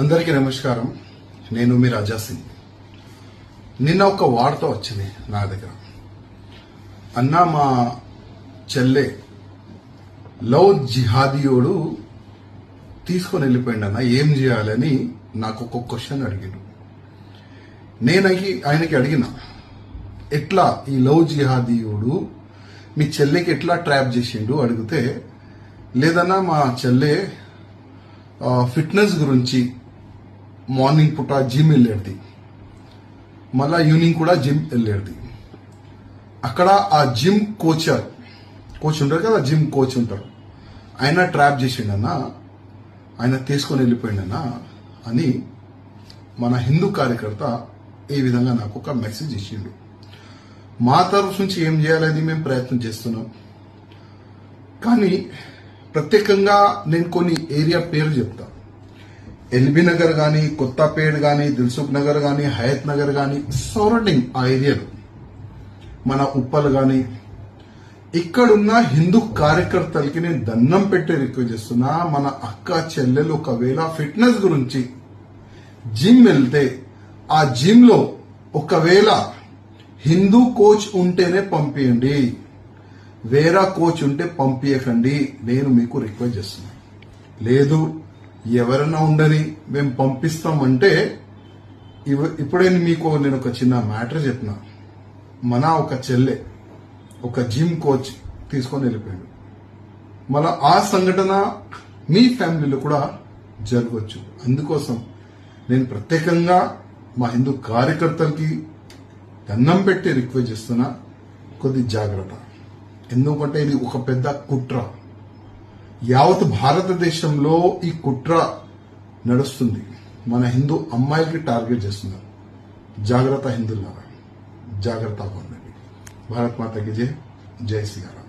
అందరికీ నమస్కారం. నేను మీ రాజా సింగ్. నిన్న ఒక వార్త వచ్చింది నా దగ్గర. అన్న, మా చెల్లె లవ్ జిహాదీయోడు తీసుకొని వెళ్ళిపోయింది అన్న, ఏం చేయాలని నాకు ఒక క్వశ్చన్ అడిగాడు. నేను ఆయనకి అడిగిన, ఎట్లా ఈ లవ్ జిహాదీయోడు మీ చెల్లెకి ఎట్లా ట్రాప్ చేసిండు అడిగితే, లేదన్నా మా చెల్లె ఫిట్నెస్ గురించి మార్నింగ్ పూట జిమ్ వెళ్ళేది, మళ్ళా ఈవినింగ్ కూడా జిమ్ వెళ్ళేది. అక్కడ ఆ జిమ్ కోచ్ ఉంటారు కదా, జిమ్ కోచ్ ఉంటారు, ఆయన ట్రాప్ చేసిండన్నా, ఆయన తీసుకొని వెళ్ళిపోయిండన్నా అని మన హిందూ కార్యకర్త ఈ విధంగా నాకు ఒక మెసేజ్ ఇచ్చిండు. మా తరఫు నుంచి ఏం చేయాలని మేము ప్రయత్నం చేస్తున్నాం. కానీ ప్రత్యేకంగా నేను కొన్ని ఏరియా పేరు చెప్తా. ఎల్బీ నగర్ కానీ, కొత్తపేట కానీ, దిల్సుఖ్ నగర్ కానీ, హయత్ నగర్ కానీ, సరౌండింగ్ ఆ ఏరియాలో, మన ఉప్పల్ కానీ, ఇక్కడున్న హిందూ కార్యకర్తలకి నేను దండం పెట్టి రిక్వెస్ట్ చేస్తున్నా. మన అక్క చెల్లెలు ఒకవేళ ఫిట్నెస్ గురించి జిమ్ వెళ్తే, ఆ జిమ్ లో ఒకవేళ హిందూ కోచ్ ఉంటేనే పంపియండి, వేరే కోచ్ ఉంటే పంపించకండి. నేను మీకు రిక్వెస్ట్ చేస్తున్నా. లేదు ఎవరైనా ఉండని మేము పంపిస్తామంటే, ఇప్పుడే మీకు నేను ఒక చిన్న మ్యాటర్ చెప్పిన. మన ఒక చెల్లె ఒక జిమ్ కోచ్ తీసుకొని వెళ్ళిపోయాడు. మళ్ళా ఆ సంఘటన మీ ఫ్యామిలీలో కూడా జరగవచ్చు. అందుకోసం నేను ప్రత్యేకంగా మా హిందూ కార్యకర్తలకి దండం పెట్టి రిక్వెస్ట్ చేస్తున్నా, కొద్ది జాగ్రత్త. ఎందుకంటే ఇది ఒక పెద్ద కుట్ర. యావత్ భారతదేశంలో ఈ కుట్ర నడుస్తుంది. మన హిందూ అమ్మాయిలకి టార్గెట్ చేస్తున్నారు. జాగ్రత్త హిందువులారా, జాగ్రత్తగా ఉండండి. భారత్ మాతకి జై, జై శ్రీరామ్.